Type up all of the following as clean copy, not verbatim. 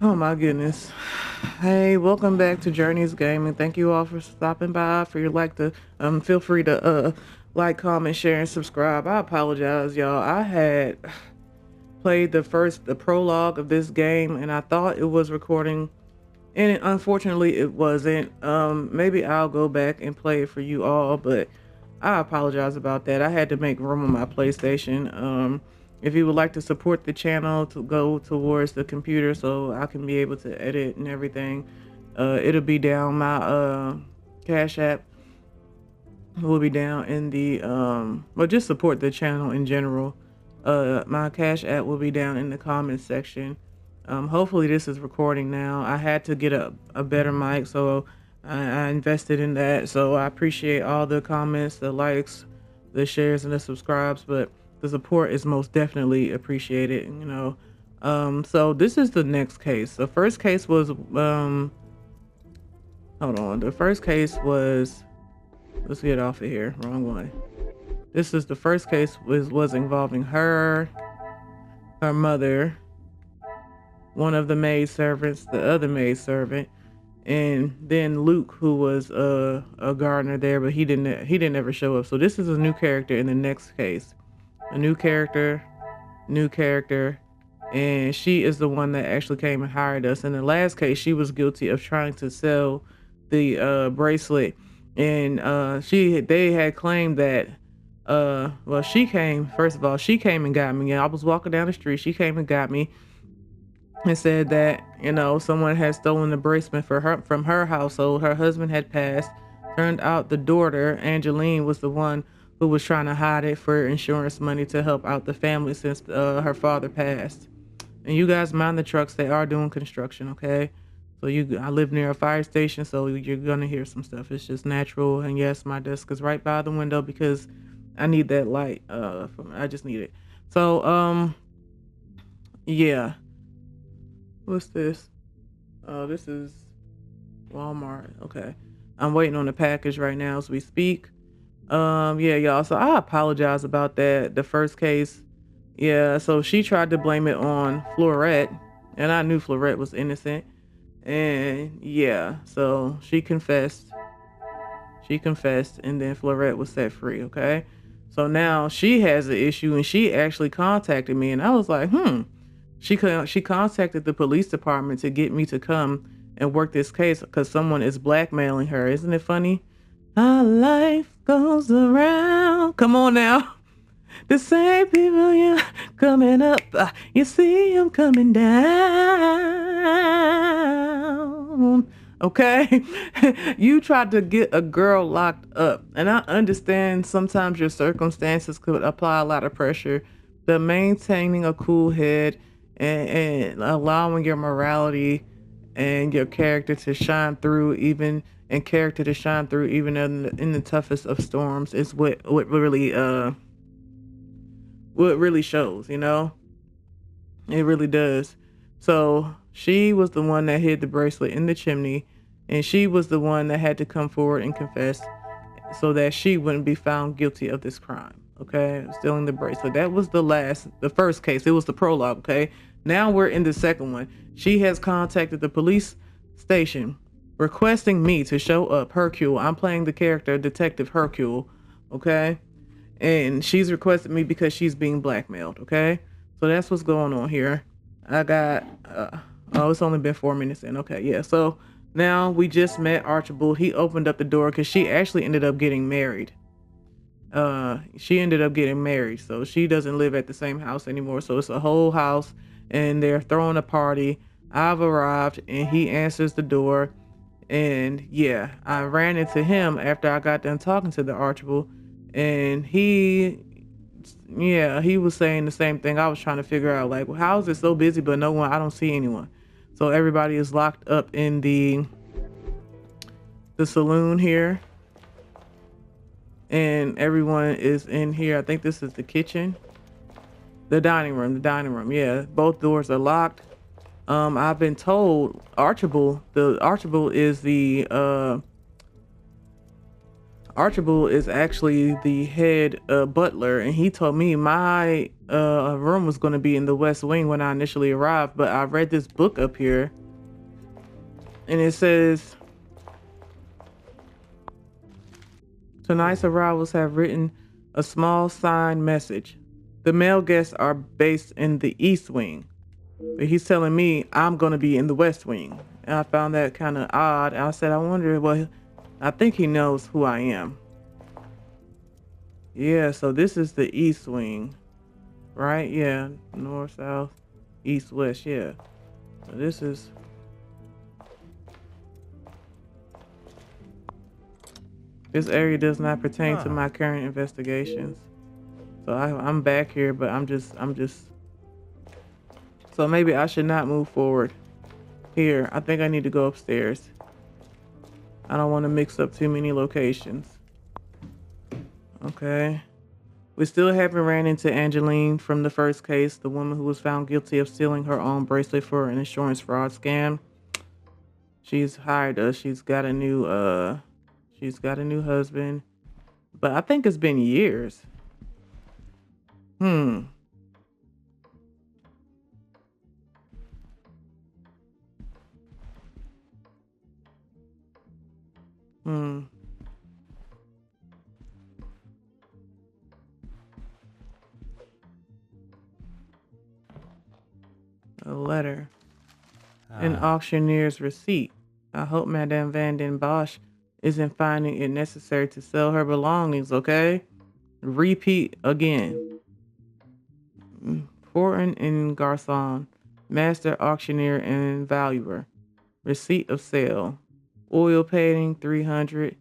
Oh my goodness. Hey, welcome back to Journeys Gaming. Thank you all for stopping by. For your like to feel free to like, comment, share, and subscribe. I apologize, y'all. I had played the prologue of this game and I thought it was recording and unfortunately it wasn't. Maybe I'll go back and play it for you all, but I apologize about that. I had to make room on my PlayStation. If you would like to support the channel to go towards the computer so I can be able to edit and everything, it'll be down. My Cash App will be down in the well, just support the channel in general. My Cash App will be down in the comments section. Hopefully this is recording now. I had to get a better mic, so I invested in that. So I appreciate all the comments, the likes, the shares, and the subscribes, but the support is most definitely appreciated, you know. So this is the next case. The first case was hold on. The first case was, let's get off of here. Wrong one. This is the first case was involving her mother, one of the maid servants, the other maid servant, and then Luke, who was a gardener there, but he didn't ever show up. So this is a new character in the next case. A new character, and she is the one that actually came and hired us. In the last case, she was guilty of trying to sell the bracelet, and they had claimed that well, she came, first of all, she came and got me. I was walking down the street, she came and got me and said that, you know, someone had stolen the bracelet from her household. Her husband had passed. Turned out the daughter, Angeline, was the one who was trying to hide it for insurance money to help out the family since her father passed. And you guys mind the trucks, they are doing construction, okay? So I live near a fire station, so you're gonna hear some stuff. It's just natural. And yes, my desk is right by the window because I need that light. I just need it. So yeah. What's this? Oh, this is Walmart. Okay. I'm waiting on the package right now as we speak. Yeah, y'all. So I apologize about that. The first case. Yeah, so she tried to blame it on Florette, and I knew Florette was innocent. And yeah, so she confessed. And then Florette was set free, okay? So now she has an issue, and she actually contacted me, and I was like, She contacted the police department to get me to come and work this case because someone is blackmailing her. Isn't it funny? How life goes around. Come on now. The same people you coming up, you see them coming down. Okay? You tried to get a girl locked up. And I understand sometimes your circumstances could apply a lot of pressure, but maintaining a cool head and allowing your morality and your character to shine through even in the toughest of storms is what really shows, you know. It really does. So she was the one that hid the bracelet in the chimney, and she was the one that had to come forward and confess so that she wouldn't be found guilty of this crime. Okay, stealing the bracelet. That was the first case. It was the prologue. Okay, now we're in the second one. She has contacted the police station requesting me to show up. Hercule. I'm playing the character Detective Hercule. Okay, and she's requested me because she's being blackmailed. Okay, so that's what's going on here. I got oh, it's only been 4 minutes in. Okay, yeah. So now we just met Archibald. He opened up the door because she actually ended up getting married. So she doesn't live at the same house anymore. So it's a whole house, and they're throwing a party. I've arrived, and he answers the door. And yeah, I ran into him after I got done talking to the Archibald, and he was saying the same thing I was trying to figure out. Like, well, how is it so busy, but I don't see anyone. So everybody is locked up in the saloon here, and everyone is in here. I think this is the kitchen, the dining room. Yeah, both doors are locked. I've been told Archibald is the Archibald is actually the head butler, and he told me my room was going to be in the West Wing when I initially arrived. But I read this book up here, and it says tonight's arrivals have written a small signed message. The male guests are based in the East Wing, but he's telling me I'm going to be in the West Wing. And I found that kind of odd. I said, I wonder, well, I think he knows who I am. Yeah, so this is the East Wing, right? Yeah, north, south, east, west, yeah. So this area does not pertain to my current investigations. So I'm back here, but I'm just, so maybe I should not move forward here. I think I need to go upstairs. I don't want to mix up too many locations. Okay. We still haven't ran into Angeline from the first case, the woman who was found guilty of stealing her own bracelet for an insurance fraud scam. She's hired us. She's got a new husband. But I think it's been years. Hmm. A letter. An auctioneer's receipt. I hope Madame Van den Bosch isn't finding it necessary to sell her belongings, okay? Repeat again. Fortin and Garçon, master auctioneer and valuer. Receipt of sale. Oil painting, 300.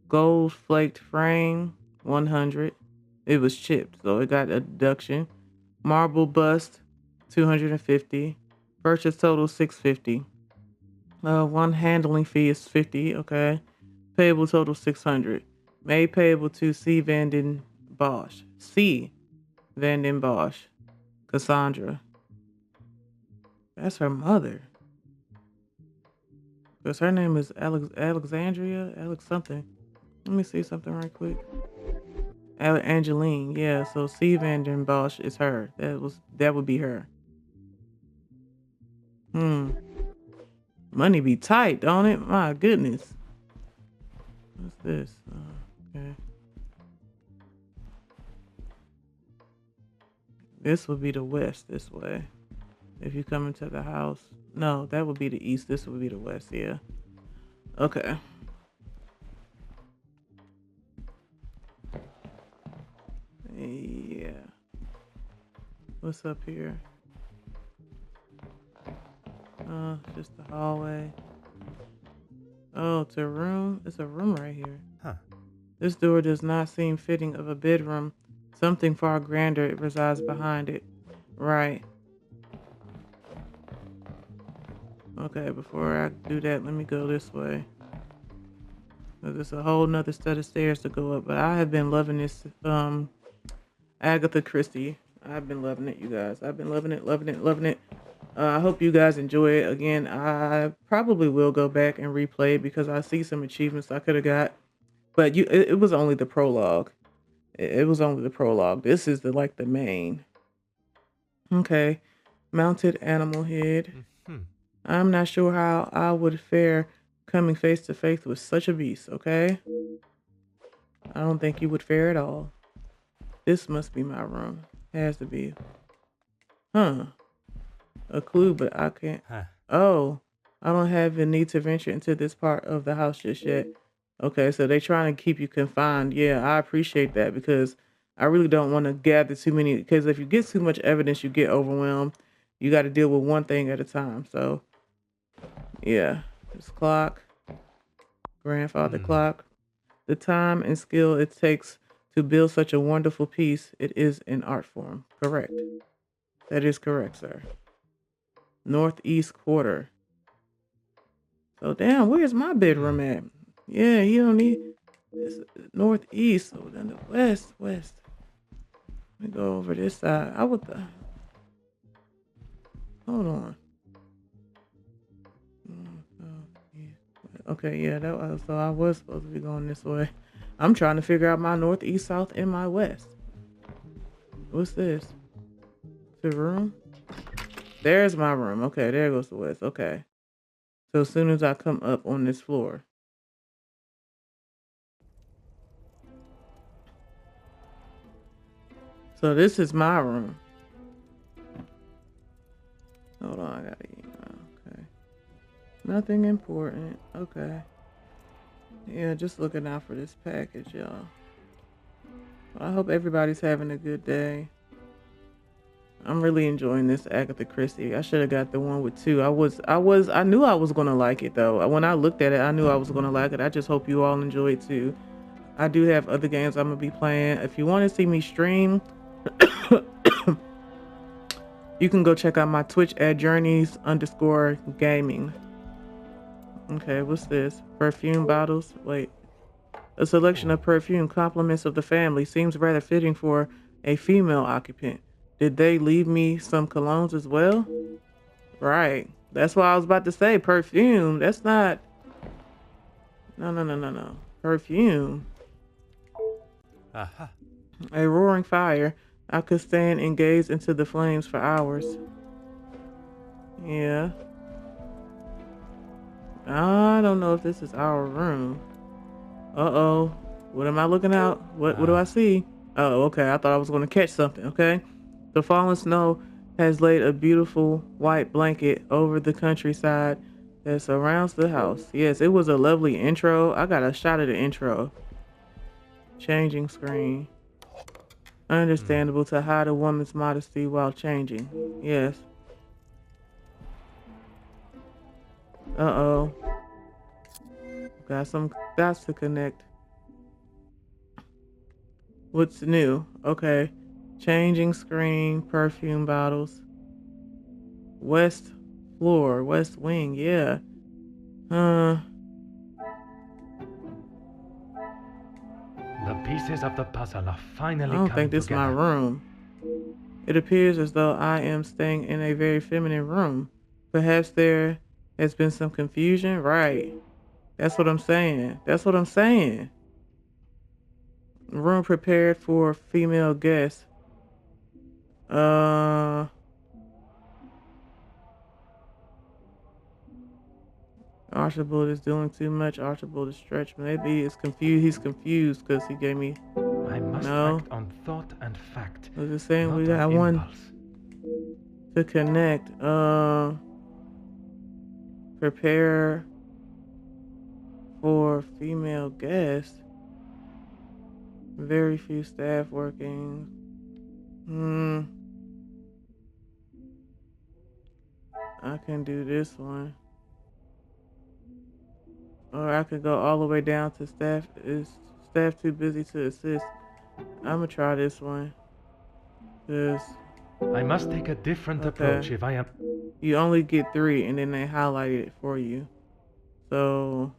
Gold flaked frame, 100. It was chipped, so it got a deduction. Marble bust, 250. Purchase total, 650. One handling fee is 50, okay. Payable total, 600. Made payable to C. Van den Bosch. C. Van den Bosch. Cassandra. That's her mother. Because her name is Alexandria? Alex something. Let me see something right quick. Angeline, yeah. So C. Van den Bosch is her. That would be her. Money be tight, don't it? My goodness. What's this? Okay. This would be the west this way. If you come into the house. No, that would be the east. This would be the west, yeah. Okay. Yeah. What's up here? Just the hallway. Oh, it's a room. It's a room right here. This door does not seem fitting of a bedroom. Something far grander resides behind it. Right. Okay, before I do that, let me go this way. There's a whole nother set of stairs to go up, but I have been loving this Agatha Christie. I've been loving it, you guys. I've been loving it. I hope you guys enjoy it. Again, I probably will go back and replay it because I see some achievements I could have got. But it was only the prologue. It was only the prologue. This is the main. Okay. Mounted animal head. I'm not sure how I would fare coming face to face with such a beast, okay? I don't think you would fare at all. This must be my room. Has to be. Huh. A clue, but I can't. Oh, I don't have the need to venture into this part of the house just yet. Okay, so they're trying to keep you confined. Yeah, I appreciate that because I really don't want to gather too many. Because if you get too much evidence, you get overwhelmed. You got to deal with one thing at a time. So, yeah, this clock, grandfather clock, the time and skill it takes to build such a wonderful piece. It is an art form. Correct. That is correct, sir. Northeast quarter. So damn, where's my bedroom at? Yeah, you don't need this northeast. So then the west. Let me go over this side. Hold on. Okay, yeah, so I was supposed to be going this way. I'm trying to figure out my north, east, south, and my west. What's this? The room? There's my room. Okay, there goes the west. Okay. So as soon as I come up on this floor. So this is my room. Hold on, I gotta email. Okay. Nothing important. Okay. Yeah, just looking out for this package, y'all. Well, I hope everybody's having a good day. I'm really enjoying this Agatha Christie. I should have got the one with two. I knew I was gonna like it though. When I looked at it, I knew I was gonna like it. I just hope you all enjoy it too. I do have other games I'm gonna be playing. If you want to see me stream, you can go check out my Twitch at journeys_gaming. Okay, what's this? Perfume bottles. Wait. A selection of perfume compliments of the family seems rather fitting for a female occupant. Did they leave me some colognes as well? Right. That's what I was about to say. Perfume. That's not... No. Perfume. Aha. A roaring fire. I could stand and gaze into the flames for hours. Yeah. I don't know if this is our room. Uh-oh. What am I looking out? What do I see? Oh, okay. I thought I was going to catch something, okay? The fallen snow has laid a beautiful white blanket over the countryside that surrounds the house. Yes, it was a lovely intro. I got a shot of the intro. Changing screen. Understandable to hide a woman's modesty while changing. Yes. Uh-oh. Got some dots to connect. What's new? Okay. Changing screen, perfume bottles. West floor, west wing, yeah. The pieces of the puzzle are finally I don't coming think this is my together. room. It appears as though I am staying in a very feminine room. Perhaps there has been some confusion. Right. That's what I'm saying. Room prepared for female guests. Archibald is doing too much. Archibald is stretched. Maybe it's confused. He's confused because he gave me... I must act on thought and fact. I was just saying not we got on one impulse. to connect. Prepare for female guests. Very few staff working. I can do this one. Or I could go all the way down to staff. Is staff too busy to assist? I'm gonna try this one. I must take a different approach if I am... You only get 3 and then they highlight it for you. So...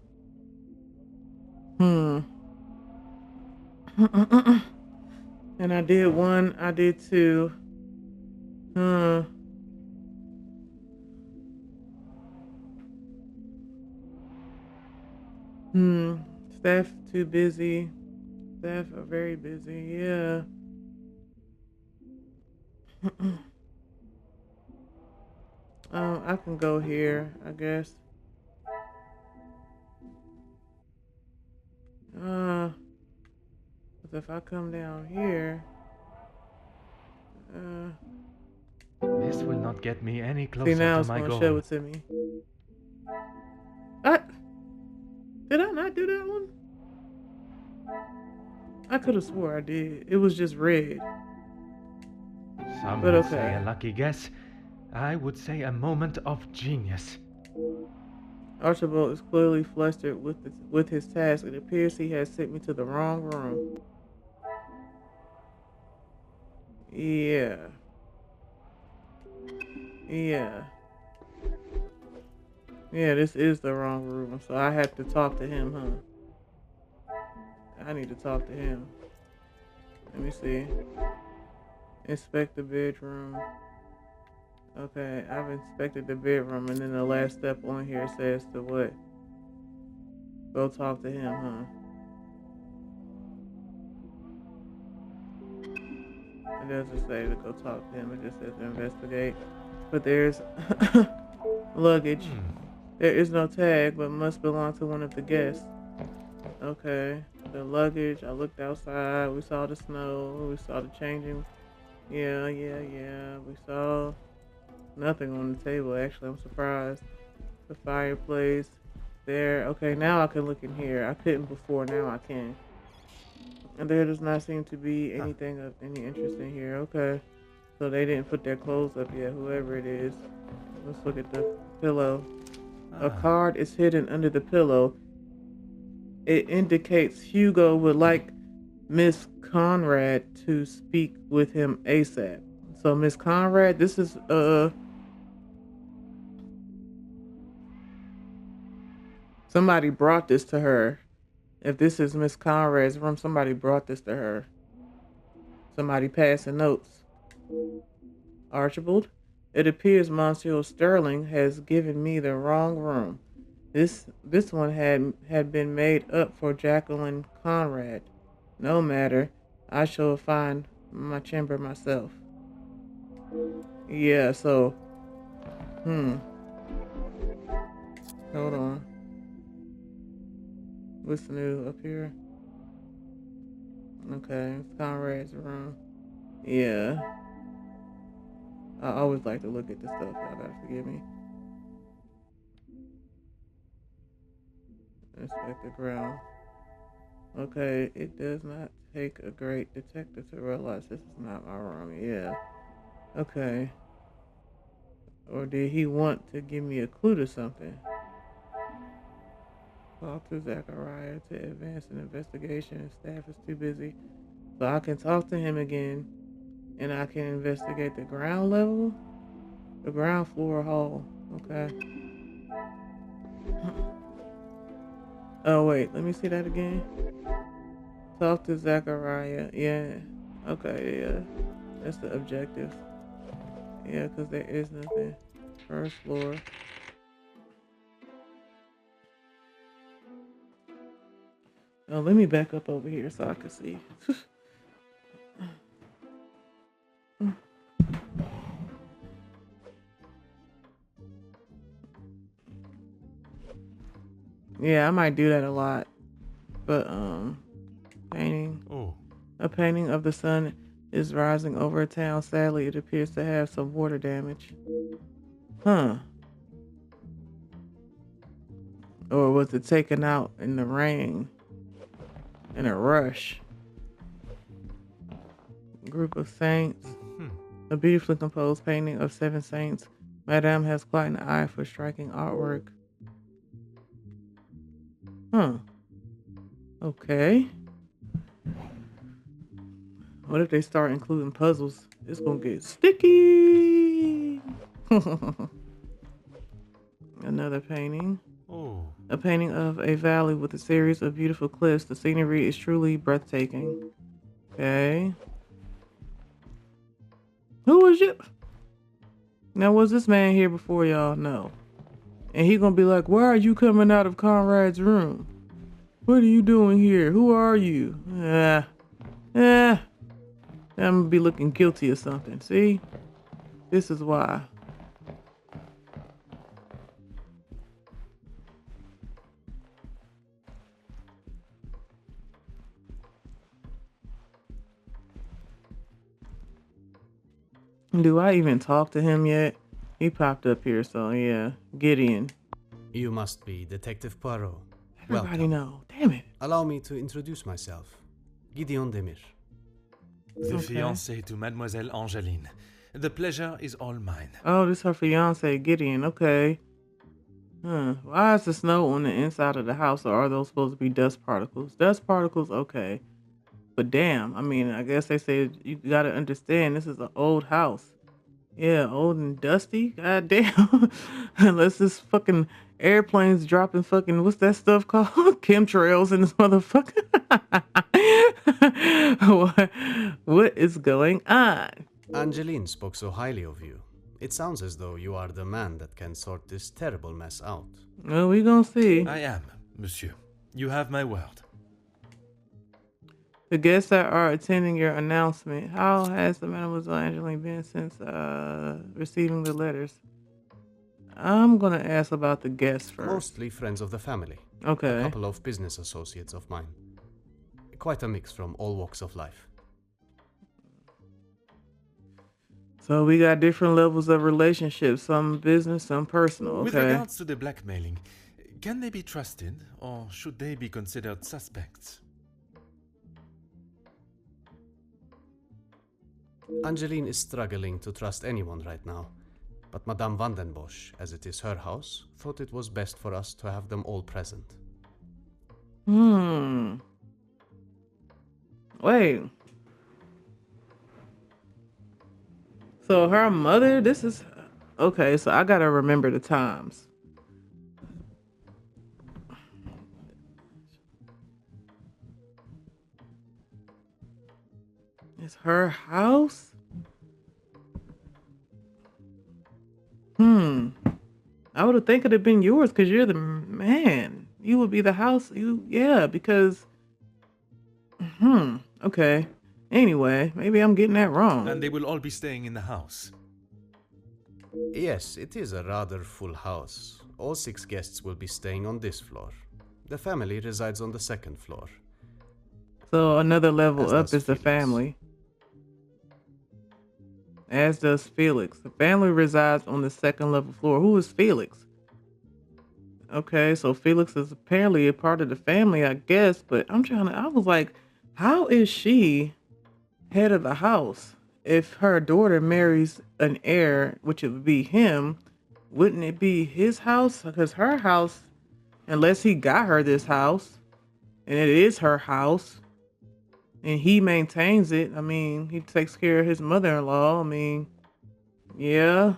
And I did 1, I did 2. Staff too busy. Staff are very busy, yeah. I can go here, I guess. Cause if I come down here, This will not get me any closer see, now to it's my gonna goal. show it to me. Did I not do that one? I could have swore I did. It was just red. Some But would okay. say a lucky guess. I would say a moment of genius. Archibald is clearly flustered with his task. It appears he has sent me to the wrong room. Yeah. Yeah, this is the wrong room, so I have to talk to him, huh? I need to talk to him. Let me see. Inspect the bedroom. Okay, I've inspected the bedroom, and then the last step on here says to what? Go talk to him, huh? It doesn't say to go talk to him. It just says to investigate. But there's luggage. There is no tag, but must belong to one of the guests. Okay. The luggage. I looked outside. We saw the snow. We saw the changing. Yeah. We saw nothing on the table. Actually, I'm surprised. The fireplace. There. Okay, now I can look in here. I couldn't before. Now I can. And there does not seem to be anything of any interest in here. Okay. So they didn't put their clothes up yet, whoever it is. Let's look at the pillow. A card is hidden under the pillow. It indicates Hugo would like Miss Conrad to speak with him ASAP. So Miss Conrad, this is somebody brought this to her. If this is Miss Conrad's room, somebody brought this to her. Somebody passing notes. Archibald, it appears Monsieur Sterling has given me the wrong room. This one had been made up for Jacqueline Conrad. No matter, I shall find my chamber myself. Yeah, so hold on. What's new up here? Okay, it's Conrad's room. Yeah. I always like to look at this stuff. Y'all gotta forgive me. Inspect the ground. Okay, it does not take a great detective to realize this is not my room. Yeah. Okay. Or did he want to give me a clue to something? Talk to Zachariah to advance an investigation. His staff is too busy. So I can talk to him again. And I can investigate the ground level? The ground floor hall. Okay. Oh, wait. Let me see that again. Talk to Zachariah. Yeah. Okay, yeah. That's the objective. Yeah, because there is nothing. First floor. Oh, let me back up over here so I can see. Yeah, I might do that a lot. But painting. A painting of the sun is rising over a town. Sadly, it appears to have some water damage. Huh. Or was it taken out in the rain? In a rush? Group of saints. A beautifully composed painting of 7 saints. Madame has quite an eye for striking artwork. Huh. Okay. What if they start including puzzles? It's gonna get sticky. Another painting. A painting of a valley with a series of beautiful cliffs. The scenery is truly breathtaking. Okay. Who was you? Now, was this man here before y'all? No. And he gonna be like, why are you coming out of Conrad's room? What are you doing here? Who are you? I'm gonna be looking guilty or something. See? This is why. Do I even talk to him yet? He popped up here, so yeah. Gideon. You must be Detective Poirot. Everybody know. Damn it. Allow me to introduce myself. Gideon Demir. The fiancé to Mademoiselle Angeline. The pleasure is all mine. Oh, this is her fiance, Gideon. Okay. Why is the snow on the inside of the house, or are those supposed to be dust particles? Dust particles, okay. But damn, I mean, I guess they say you gotta understand this is an old house. Yeah, old and dusty. God damn. Unless this fucking airplanes dropping fucking, what's that stuff called? Chemtrails in this motherfucker. What is going on? Angeline spoke so highly of you. It sounds as though you are the man that can sort this terrible mess out. Well, we gonna see. I am, monsieur. You have my word. The guests that are attending your announcement, how has the Mademoiselle Angeline been since receiving the letters? I'm gonna ask about the guests first. Mostly friends of the family. Okay. A couple of business associates of mine. Quite a mix from all walks of life. So we got different levels of relationships, some business, some personal. Okay. With regards to the blackmailing, can they be trusted or should they be considered suspects? Angeline is struggling to trust anyone right now, but Madame van den Bosch, as it is her house, thought it was best for us to have them all present. Wait. So her mother, this is... Okay, so I gotta remember the times. It's her house? I would have think it'd have been yours because you're the man. You would be the house. Yeah, because... Okay. Anyway, maybe I'm getting that wrong. And they will all be staying in the house. Yes, it is a rather full house. All 6 guests will be staying on this floor. The family resides on the 2nd floor. So another level As up does is the Felix. family. As does Felix. The family resides on the 2nd level floor. Who is Felix? Okay, so Felix is apparently a part of the family, I guess, but I was like, how is she head of the house? If her daughter marries an heir, which it would be him, wouldn't it be his house? Because her house, unless he got her this house, and it is her house, and he maintains it. I mean, he takes care of his mother-in-law. I mean, yeah.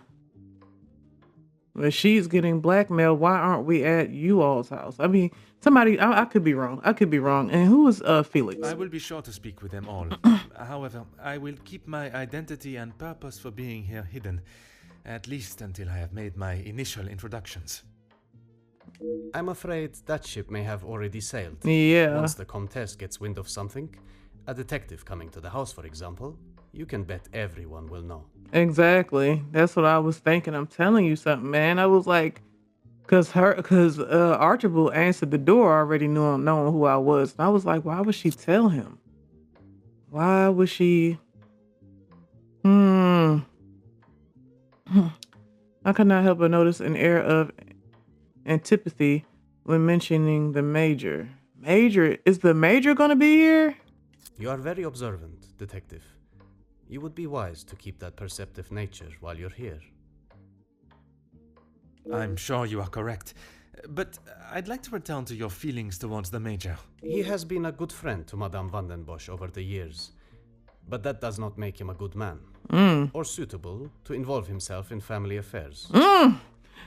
But she's getting blackmailed. Why aren't we at you all's house? I mean, I could be wrong. And who is Felix? I will be sure to speak with them all. However, I will keep my identity and purpose for being here hidden, at least until I have made my initial introductions. I'm afraid that ship may have already sailed. Yeah. Once the Comtesse gets wind of something, a detective coming to the house, for example, you can bet everyone will know. Exactly. That's what I was thinking. I'm telling you something, man. I was like, cause Archibald answered the door already knowing who I was. And I was like, why would she tell him? Why would she? I could not help but notice an air of antipathy when mentioning the major. Is the major gonna be here? You are very observant, detective. You would be wise to keep that perceptive nature while you're here. I'm sure you are correct, but I'd like to return to your feelings towards the Major. He has been a good friend to Madame van den Bosch over the years, but that does not make him a good man, or suitable to involve himself in family affairs.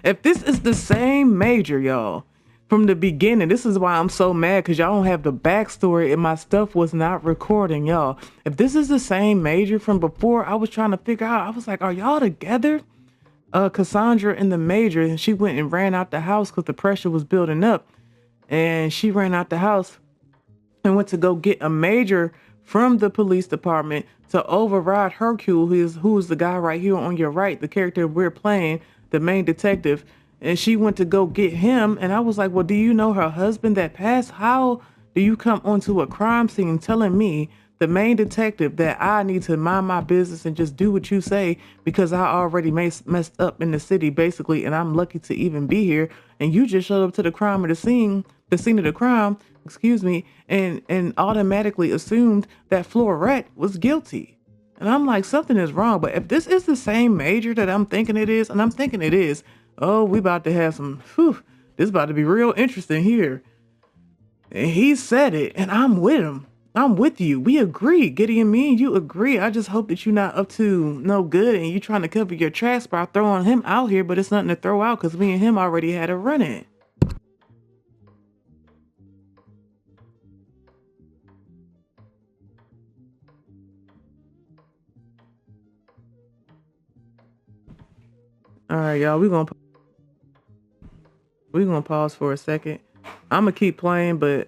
If this is the same major, y'all, from the beginning, this is why I'm so mad, because y'all don't have the backstory and my stuff was not recording, y'all. If this is the same major from before, I was trying to figure out, I was like, are y'all together? Cassandra and the major, and she went and ran out the house because the pressure was building up, and she ran out the house and went to go get a major from the police department to override Hercule, who is the guy right here on your right, the character we're playing, the main detective. And she went to go get him. And I was like, well, do you know her husband that passed? How do you come onto a crime scene telling me, the main detective, that I need to mind my business and just do what you say because I already messed up in the city, basically, and I'm lucky to even be here. And you just showed up to the scene of the crime, and automatically assumed that Florette was guilty. And I'm like, something is wrong. But if this is the same major that I'm thinking it is, and I'm thinking it is, oh, we about to have this about to be real interesting here. And he said it, and I'm with him. I'm with you. We agree. Gideon, me and you agree. I just hope that you're not up to no good and you trying to cover your tracks by throwing him out here, but it's nothing to throw out because me and him already had a run-in. All right, y'all, we're gonna pause for a second. I'm gonna keep playing, but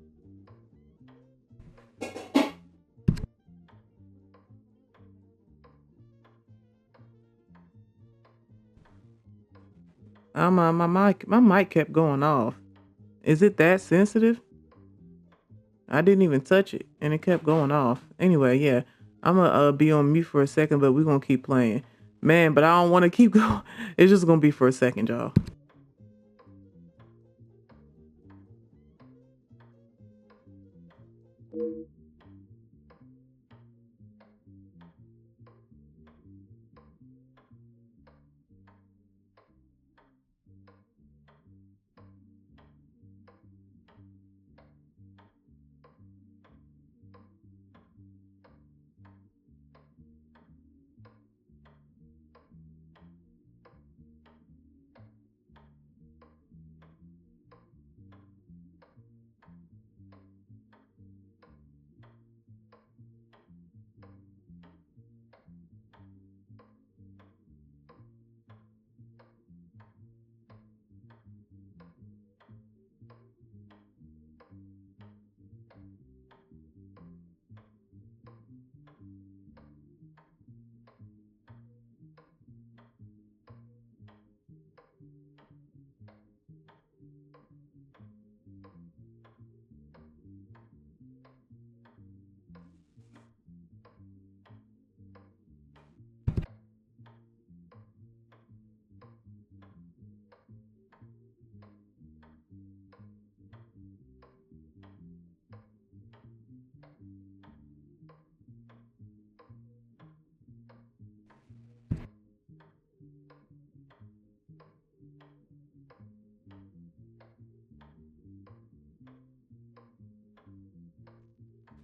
My mic kept going off. Is it that sensitive? I didn't even touch it, and it kept going off. Anyway, yeah, I'm gonna be on mute for a second, but we're gonna keep playing, man. But I don't want to keep going. It's just gonna be for a second, y'all.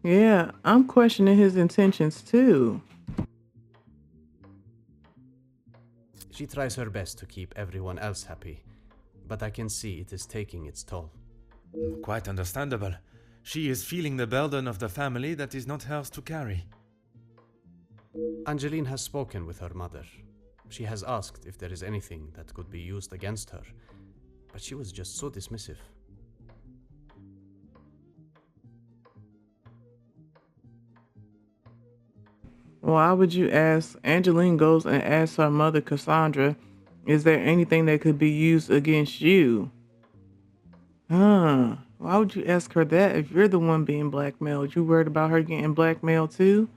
Yeah, I'm questioning his intentions too. She tries her best to keep everyone else happy, but I can see it is taking its toll. Quite understandable. She is feeling the burden of the family that is not hers to carry. Angeline has spoken with her mother. She has asked if there is anything that could be used against her, but she was just so dismissive. Why would you ask? Angeline goes and asks her mother, Cassandra, is there anything that could be used against you? Huh. Why would you ask her that if you're the one being blackmailed? You worried about her getting blackmailed too?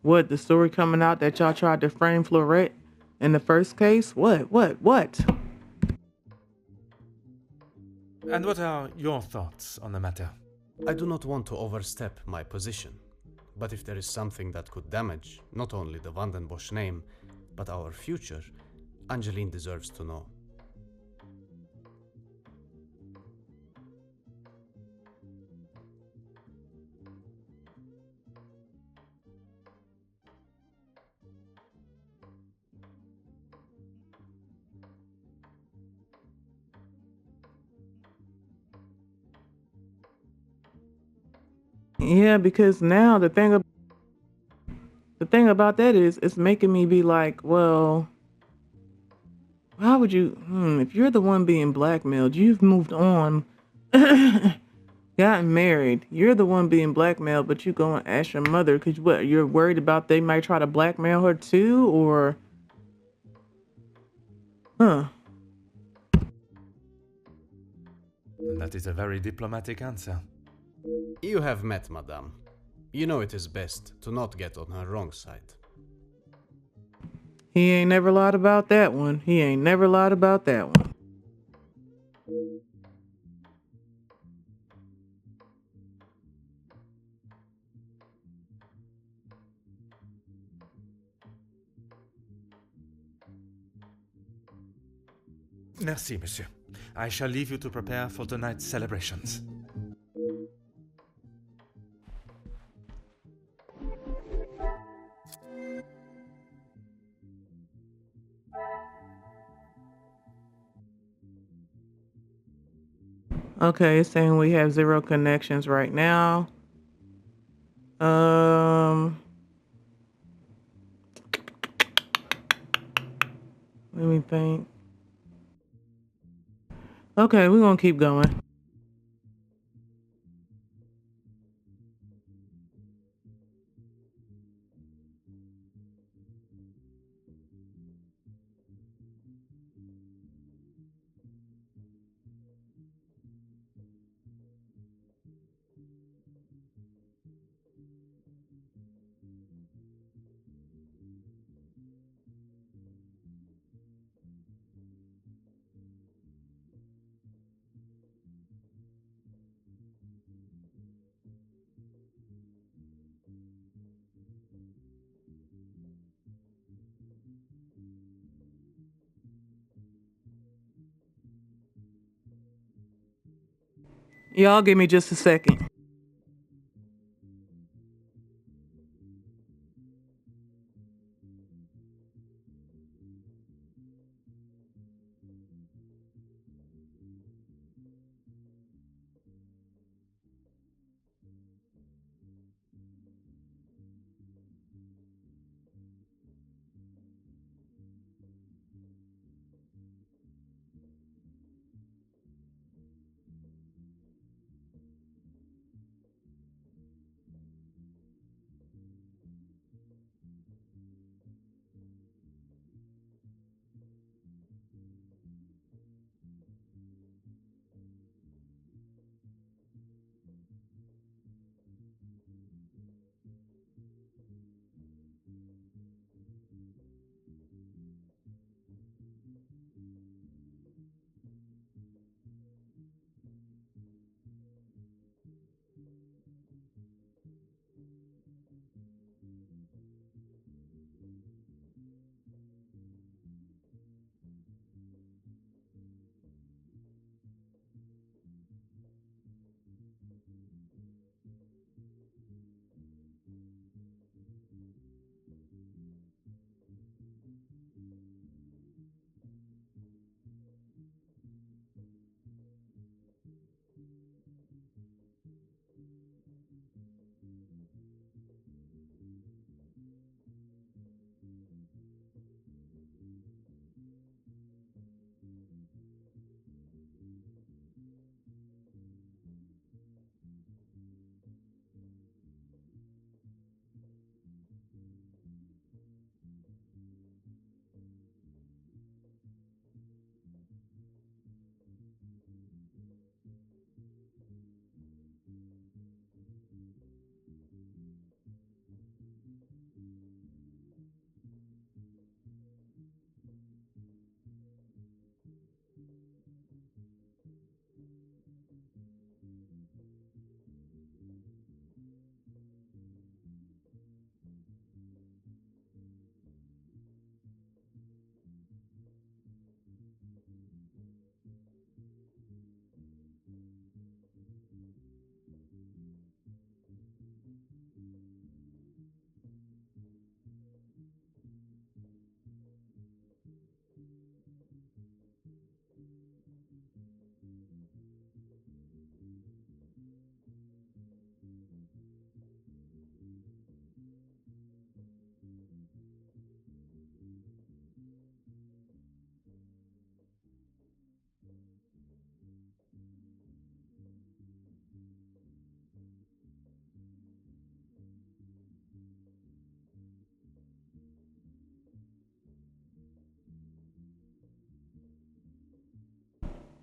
What, the story coming out that y'all tried to frame Florette in the first case? What? And what are your thoughts on the matter? I do not want to overstep my position, but if there is something that could damage not only the Van den Bosch name, but our future, Angeline deserves to know. Yeah, because now the thing about that is it's making me be like, well, why would you if you're the one being blackmailed, you've moved on, gotten married, you're the one being blackmailed, but you go and ask your mother because what, you're worried about they might try to blackmail her too, or huh? That is a very diplomatic answer. You have met Madame. You know it is best to not get on her wrong side. He ain't never lied about that one. Merci, monsieur. I shall leave you to prepare for tonight's celebrations. Okay, it's saying we have 0 connections right now. Let me think. Okay, we're gonna keep going. Y'all give me just a second.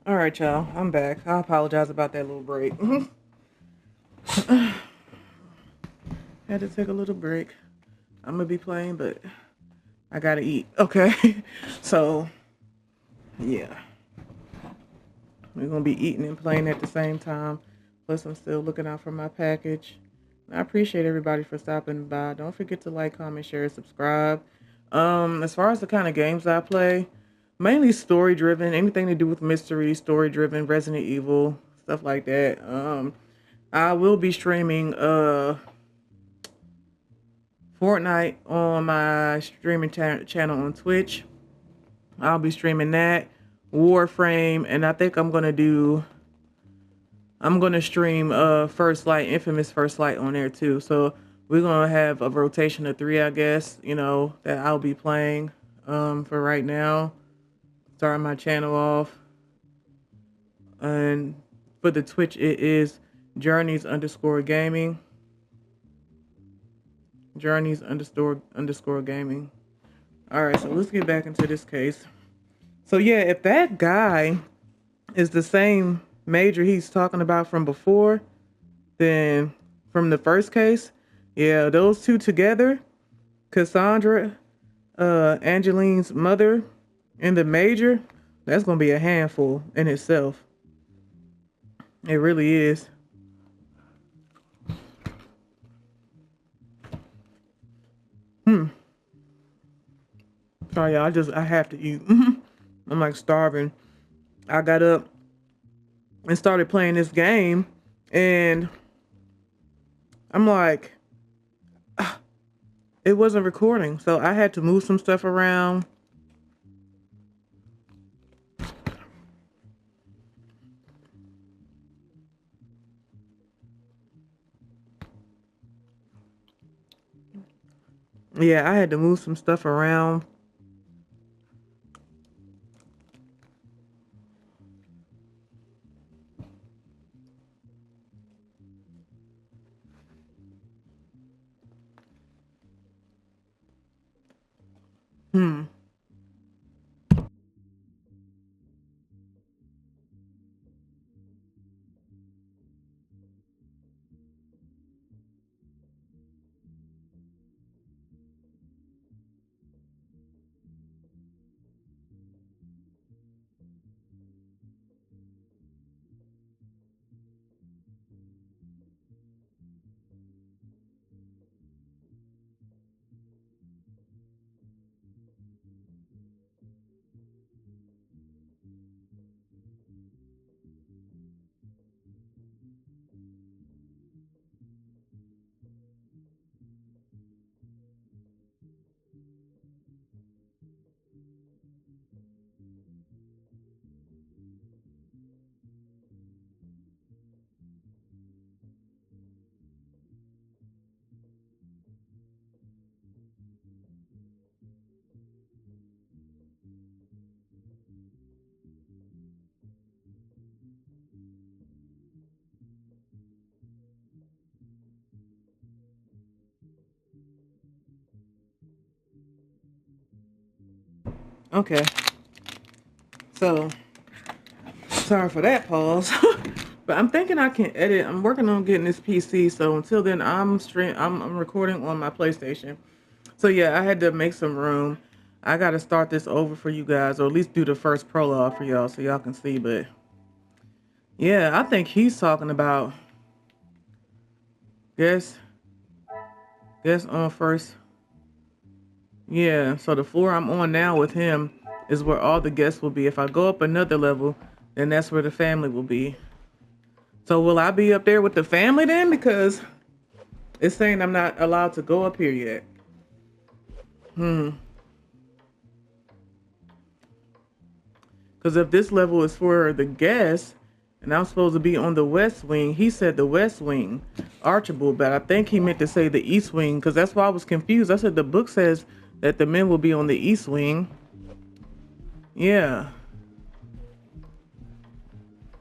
All right, y'all. I'm back. I apologize about that little break. Had to take a little break. I'm gonna be playing, but I gotta eat. Okay. So, yeah. We're gonna be eating and playing at the same time. Plus, I'm still looking out for my package. I appreciate everybody for stopping by. Don't forget to like, comment, share, subscribe. As far as the kind of games I play, mainly story driven, anything to do with mystery, story driven, Resident Evil, stuff like that. I will be streaming Fortnite on my streaming channel on Twitch. I'll be streaming that, Warframe, and I think I'm gonna stream First Light, Infamous First Light on there too. So we're gonna have a rotation of 3, I guess, that I'll be playing for right now. Starting my channel off. And for the Twitch it is Journeys_gaming. Journeys_underscore gaming. Alright, so let's get back into this case. So yeah, if that guy is the same major he's talking about from before, then from the first case, yeah, those two together, Cassandra, Angeline's mother, and the major, that's gonna be a handful in itself. It really is. Sorry, y'all. I have to eat. I'm like starving. I got up and started playing this game, and I'm like, it wasn't recording, so I had to move some stuff around. Yeah, I had to move some stuff around. Hmm. Okay. So, sorry for that pause. But I'm thinking I can edit. I'm working on getting this PC, so until then I'm recording on my PlayStation. So yeah, I had to make some room. I got to start this over for you guys, or at least do the first prologue for y'all so y'all can see, but yeah, I think he's talking about guess on first. Yeah, so the floor I'm on now with him is where all the guests will be. If I go up another level, then that's where the family will be. So will I be up there with the family then? Because it's saying I'm not allowed to go up here yet. Because if this level is for the guests, and I'm supposed to be on the west wing, he said the west wing, Archibald, but I think he meant to say the east wing, because that's why I was confused. I said the book says that the men will be on the east wing. Yeah.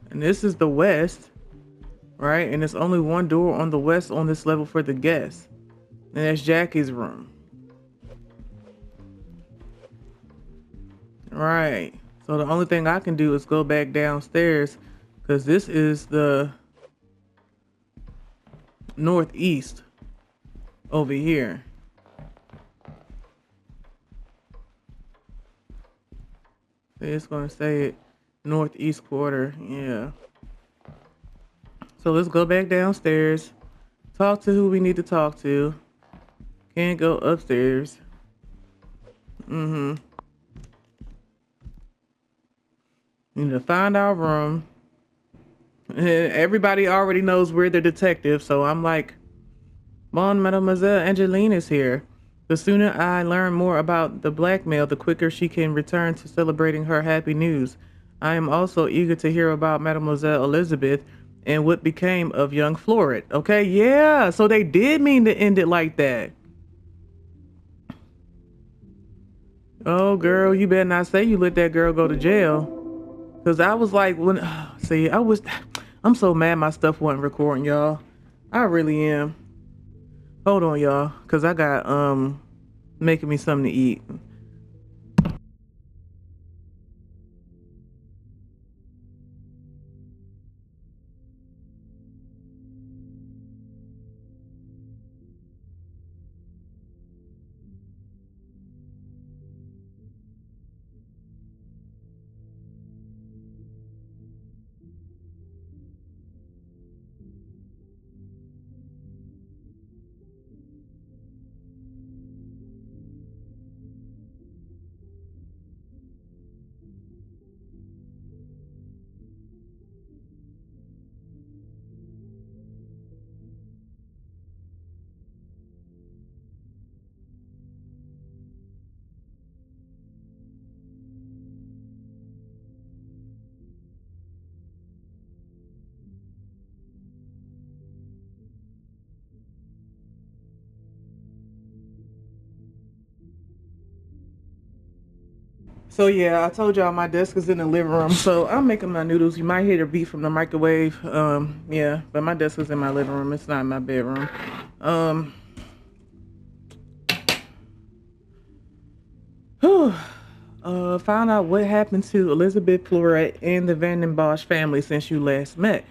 And this is the west, right? And there's only one door on the west on this level for the guests. And that's Jackie's room. Right. So the only thing I can do is go back downstairs because this is the northeast over here. It's going to say it northeast quarter. Yeah. So let's go back downstairs. Talk to who we need to talk to. Can't go upstairs. Mm-hmm. Need to find our room. Everybody already knows we're the detective, so I'm like, Bon, Mademoiselle Angeline is here. The sooner I learn more about the blackmail, the quicker she can return to celebrating her happy news. I am also eager to hear about Mademoiselle Elizabeth and what became of young Florid. Okay, yeah, so they did mean to end it like that. Oh, girl, you better not say you let that girl go to jail. Because I was like, see, I'm so mad my stuff wasn't recording, y'all. I really am. Hold on, y'all, because I got, making me something to eat. So yeah, I told y'all my desk is in the living room, so I'm making my noodles. You might hear the beat from the microwave. Yeah, but my desk is in my living room. It's not in my bedroom. Found out what happened to Elizabeth Poirot and the Van den Bosch family since you last met.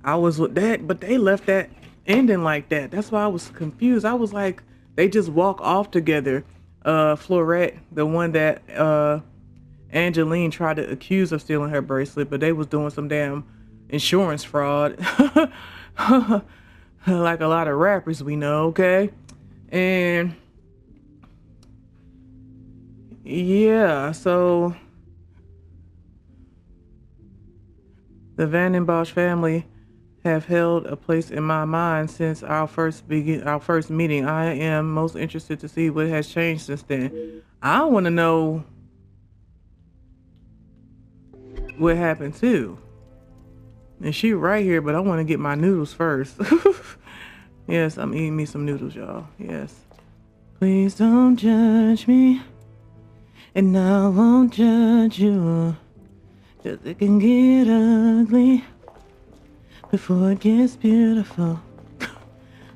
I was with that, but they left that ending like that. That's why I was confused. I was like, they just walk off together. Florette, the one that Angeline tried to accuse of stealing her bracelet, but they was doing some damn insurance fraud. Like a lot of rappers we know, okay? And yeah, so the Van den Bosch family have held a place in my mind since our first meeting. I am most interested to see what has changed since then. I want to know what happened too. And she right here, but I want to get my noodles first. Yes, I'm eating me some noodles, y'all. Yes. Please don't judge me, and I won't judge you. Just it can get ugly before it gets beautiful.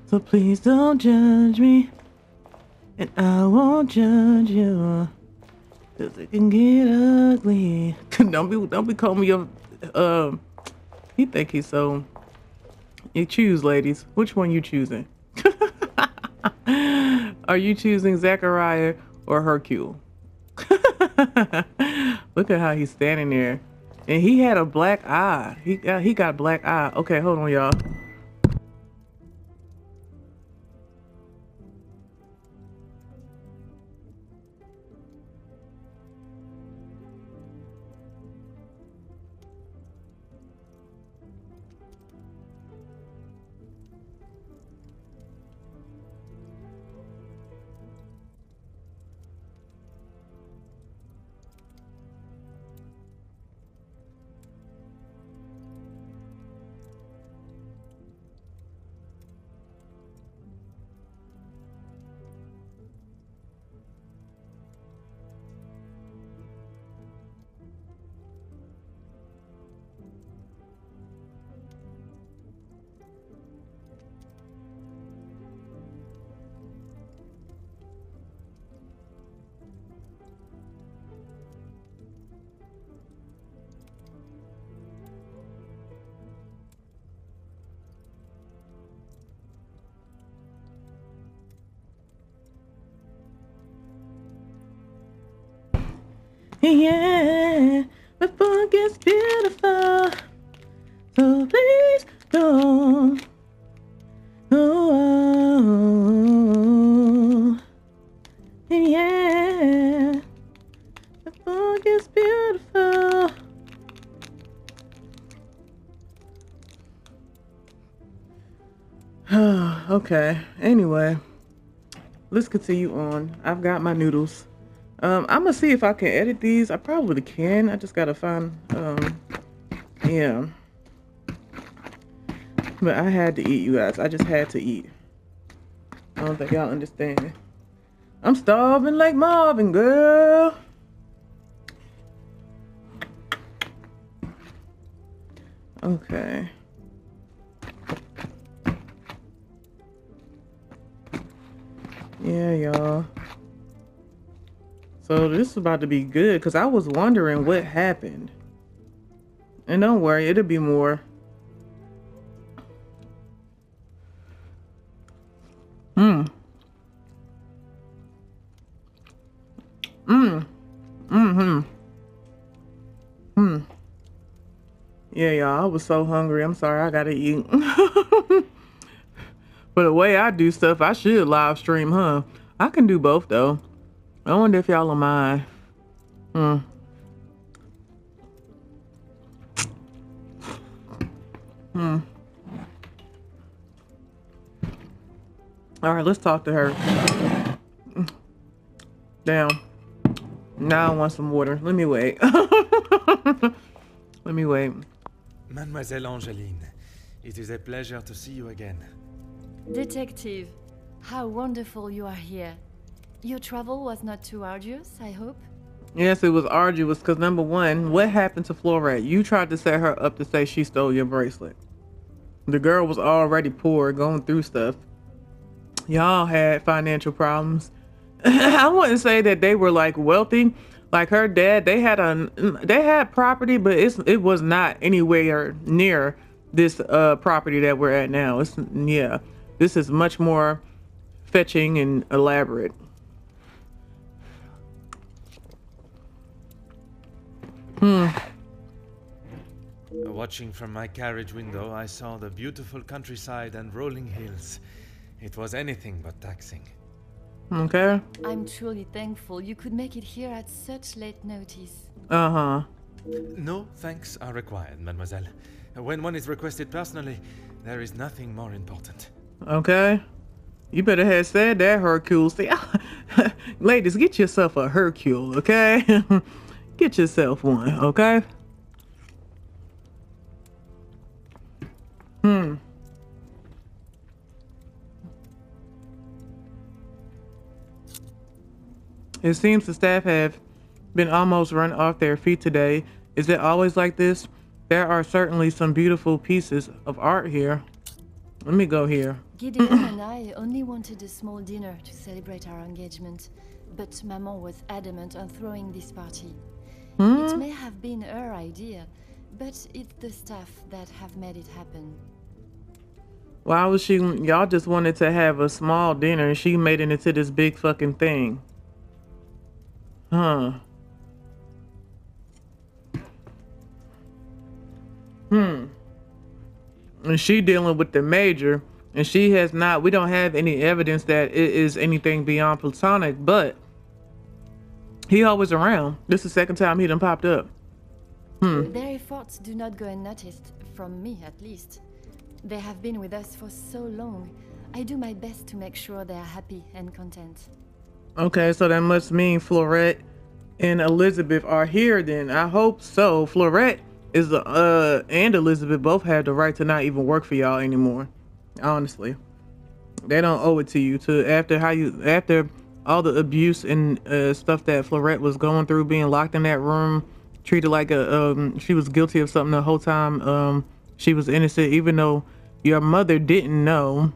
So please don't judge me, and I won't judge you. Cause it can get ugly. don't be calling me your he think he's so. You choose, ladies. Which one you choosing? Are you choosing Zachariah or Hercule? Look at how he's standing there. And he had a black eye. He got a black eye. Okay, hold on, y'all. Yeah, before it gets beautiful. So please don't. Oh, yeah, before it gets beautiful. Okay, anyway, let's continue on. I've got my noodles. I'm gonna see if I can edit these. I probably can. I just gotta find, yeah. But I had to eat, you guys. I just had to eat. I don't think y'all understand. I'm starving like Marvin, girl. Okay. Yeah, y'all. So this is about to be good because I was wondering what happened. And don't worry, it'll be more. Yeah, y'all, I was so hungry. I'm sorry, I gotta eat. But the way I do stuff, I should live stream, huh? I can do both though. I wonder if y'all are mine. All right, let's talk to her. Damn. Now I want some water. Let me wait. Let me wait. Mademoiselle Angeline, it is a pleasure to see you again. Detective, how wonderful you are here. Your travel was not too arduous, I hope? Yes, it was arduous because number one, what happened to Florette? You tried to set her up to say she stole your bracelet. The girl was already poor, going through stuff. Y'all had financial problems. I wouldn't say that they were like wealthy. Like her dad, they had property, but it was not anywhere near this property that we're at now. It's yeah, this is much more fetching and elaborate. Watching from my carriage window, I saw the beautiful countryside and rolling hills. It was anything but taxing. Okay. I'm truly thankful you could make it here at such late notice. Uh-huh. No thanks are required, mademoiselle. When one is requested personally, there is nothing more important. Okay. You better have said that, Hercule. See, ladies, get yourself a Hercule, okay? Get yourself one, okay? It seems the staff have been almost run off their feet today. Is it always like this? There are certainly some beautiful pieces of art here. Let me go here. Gideon and I only wanted a small dinner to celebrate our engagement, but Maman was adamant on throwing this party. It may have been her idea, but it's the staff that have made it happen. Why was she? Y'all just wanted to have a small dinner and she made it into this big fucking thing. Huh. And she dealing with the major, and she has not, we don't have any evidence that it is anything beyond platonic, but he always around. This is the second time he done popped up. Their efforts do not go unnoticed, from me at least. They have been with us for so long. I do my best to make sure they are happy and content. Okay, so that must mean Florette and Elizabeth are here then. I hope so. Florette is and Elizabeth both have the right to not even work for y'all anymore. Honestly. They don't owe it to you after all the abuse and stuff that Florette was going through, being locked in that room, treated like she was guilty of something the whole time. She was innocent even though your mother didn't know.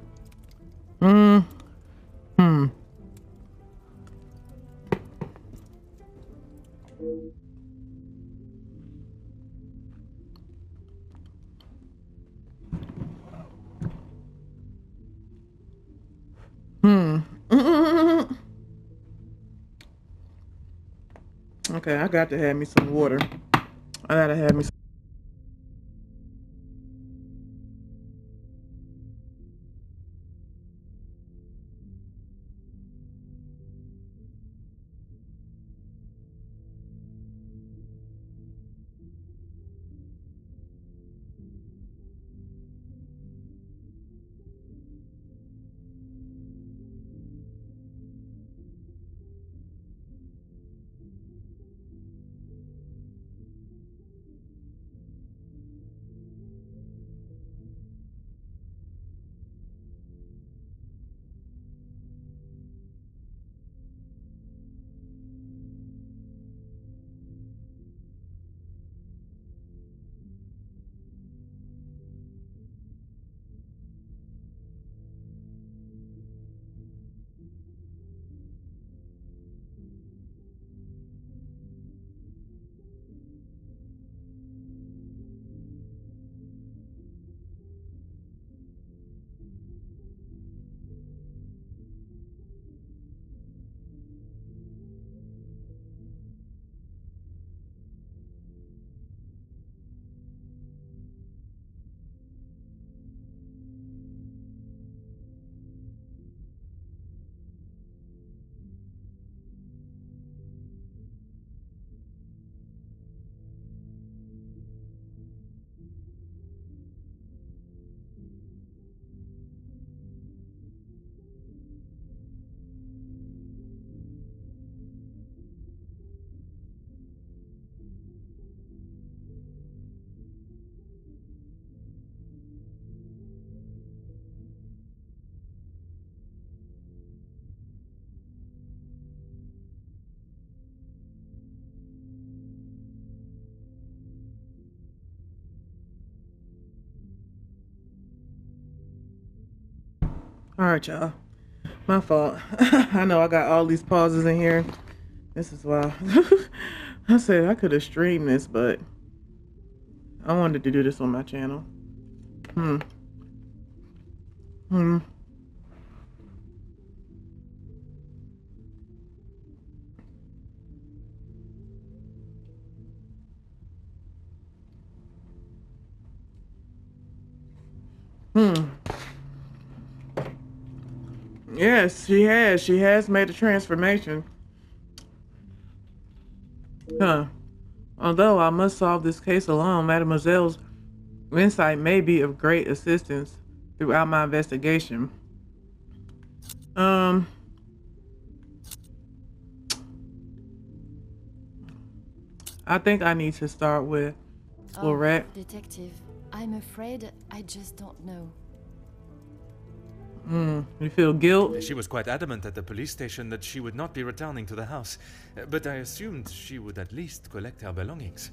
Okay, I got to have me some water. I gotta have me some. All right, y'all. My fault. I know I got all these pauses in here. This is why I said I could have streamed this, but I wanted to do this on my channel. Hmm. Yes, she has. She has made a transformation. Huh. Although I must solve this case alone, Mademoiselle's insight may be of great assistance throughout my investigation. I think I need to start with Florette. Oh, detective, I'm afraid I just don't know. You feel guilt? She was quite adamant at the police station that she would not be returning to the house, but I assumed she would at least collect her belongings.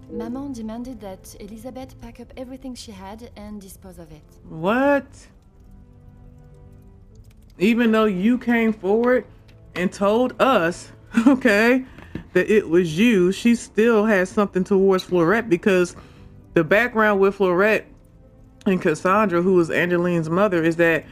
Maman demanded that Elizabeth pack up everything she had and dispose of it. What? Even though you came forward and told us, okay, that it was you, she still has something towards Florette, because the background with Florette and Cassandra, who was Angeline's mother, is that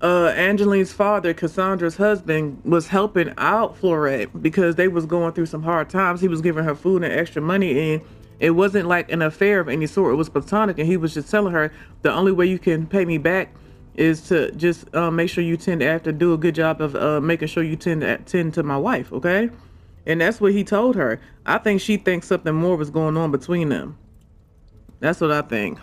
Angeline's father, Cassandra's husband, was helping out Florette because they was going through some hard times. He was giving her food and extra money, and it wasn't like an affair of any sort. It was platonic, and he was just telling her, the only way you can pay me back is to just make sure you do a good job of making sure you tend to my wife, okay? And that's what he told her. I think she thinks something more was going on between them. That's what I think.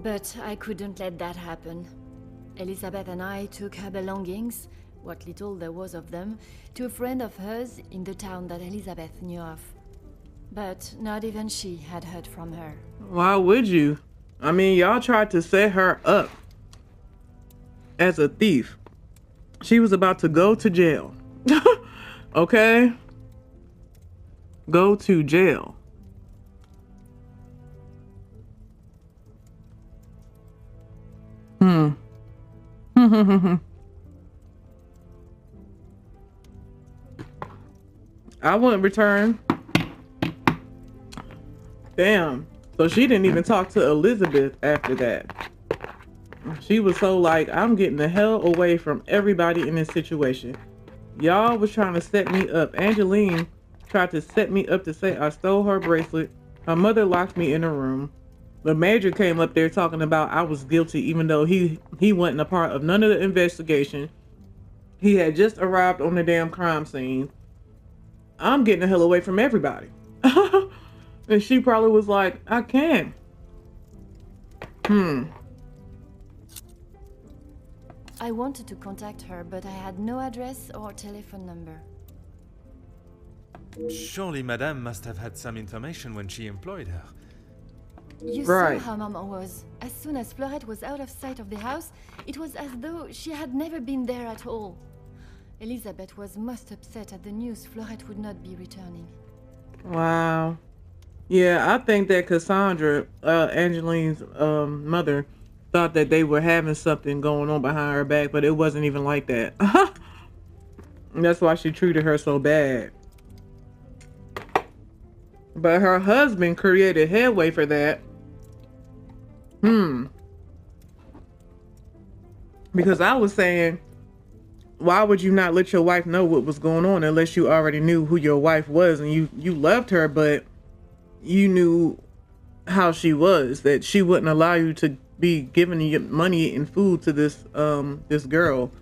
But I couldn't let that happen. Elizabeth and I took her belongings, what little there was of them, to a friend of hers in the town that Elizabeth knew of. But not even she had heard from her. Why would you? I mean, y'all tried to set her up as a thief. She was about to go to jail. Okay? Go to jail. I wouldn't return. Damn. So she didn't even talk to Elizabeth after that. She was so like, I'm getting the hell away from everybody in this situation. Y'all was trying to set me up. Angeline tried to set me up to say I stole her bracelet. Her mother locked me in a room. The major came up there talking about I was guilty, even though he wasn't a part of none of the investigation. He had just arrived on the damn crime scene. I'm getting the hell away from everybody. And she probably was like, I can't. I wanted to contact her, but I had no address or telephone number. Surely Madame must have had some information when she employed her. You Right. saw how Maman was. As soon as Florette was out of sight of the house, it was as though she had never been there at all. Elizabeth was most upset at the news Florette would not be returning. Wow. Yeah, I think that Cassandra, Angeline's mother, thought that they were having something going on behind her back, but it wasn't even like that. That's why she treated her so bad. But her husband created headway for that. Because I was saying, why would you not let your wife know what was going on unless you already knew who your wife was and you loved her, but you knew how she was, that she wouldn't allow you to be giving you money and food to this girl.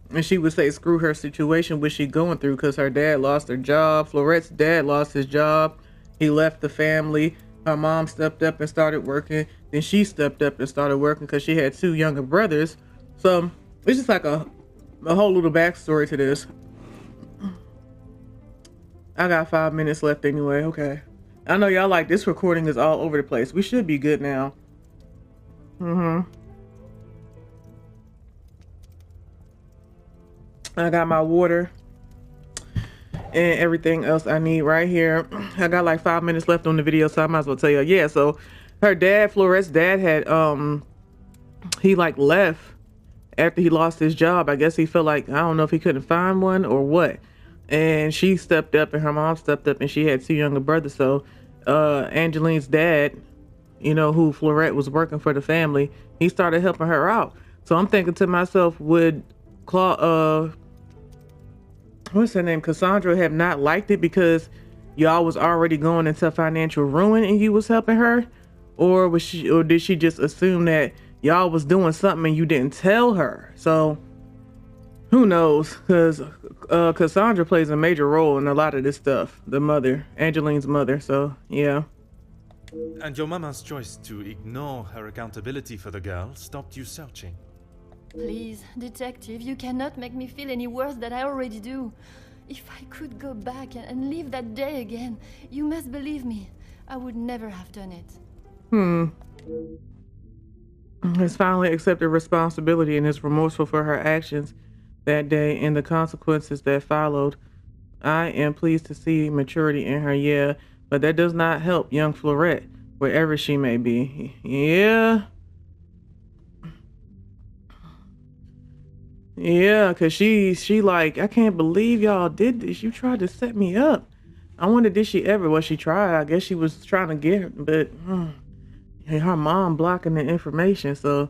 And she would say screw her situation, which she going through, because her dad lost her job. Florette's dad lost his job. He left the family. Her mom stepped up and started working. Then she stepped up and started working because she had 2 younger brothers. So it's just like a whole little backstory to this. I got 5 minutes left anyway. Okay. I know y'all like this recording is all over the place. We should be good now. I got my water. and everything else I need right here. I got like 5 minutes left on the video, so I might as well tell you. Yeah, so her dad, Florette's dad, had he like left after he lost his job. I guess he felt like, I don't know if he couldn't find one or what. And she stepped up and her mom stepped up and she had 2 younger brothers. So Angeline's dad, you know, who Florette was working for the family, he started helping her out. So I'm thinking to myself, would what's her name, Cassandra, have not liked it because y'all was already going into financial ruin and you was helping her? Or did she just assume that y'all was doing something and you didn't tell her? So who knows? Because Cassandra plays a major role in a lot of this stuff. The mother, Angeline's mother. So yeah. And your mama's choice to ignore her accountability for the girl stopped you searching. Please, detective, you cannot make me feel any worse than I already do. If I could go back and live that day again, you must believe me, I would never have done it. Has finally accepted responsibility and is remorseful for her actions that day and the consequences that followed. I am pleased to see maturity in her, yeah, but that does not help young Florette, wherever she may be. Yeah, because she like, I can't believe y'all did this. You tried to set me up. I wonder, did she ever? Well, she tried. I guess she was trying to get her, but her mom blocking the information. So,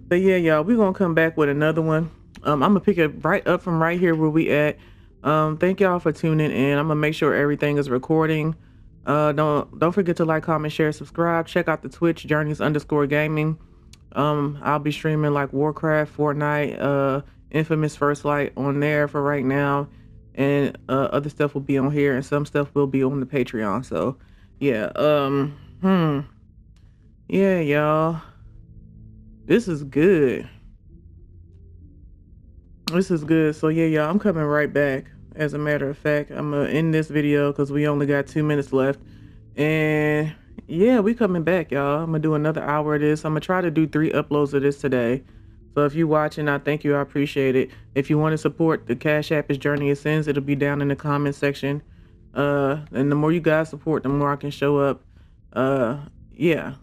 but yeah, y'all, we're going to come back with another one. I'm going to pick it right up from right here where we at. Thank y'all for tuning in. I'm going to make sure everything is recording. Don't forget to like, comment, share, subscribe. Check out the Twitch, Journeys_Gaming. I'll be streaming like Warcraft, Fortnite, Infamous First Light on there for right now, and other stuff will be on here, and some stuff will be on the Patreon. So yeah, yeah, y'all, this is good. So yeah, y'all, I'm coming right back. As a matter of fact, I'm gonna end this video because we only got 2 minutes left, and yeah, we coming back, y'all. I'm gonna do another hour of this. I'm gonna try to do 3 uploads of this today. So if you're watching, I thank you. I appreciate it. If you want to support, the Cash App is Journey of Sins. It'll be down in the comment section. And the more you guys support, the more I can show up. Yeah.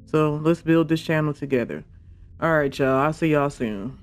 So let's build this channel together. All right, y'all. I'll see y'all soon.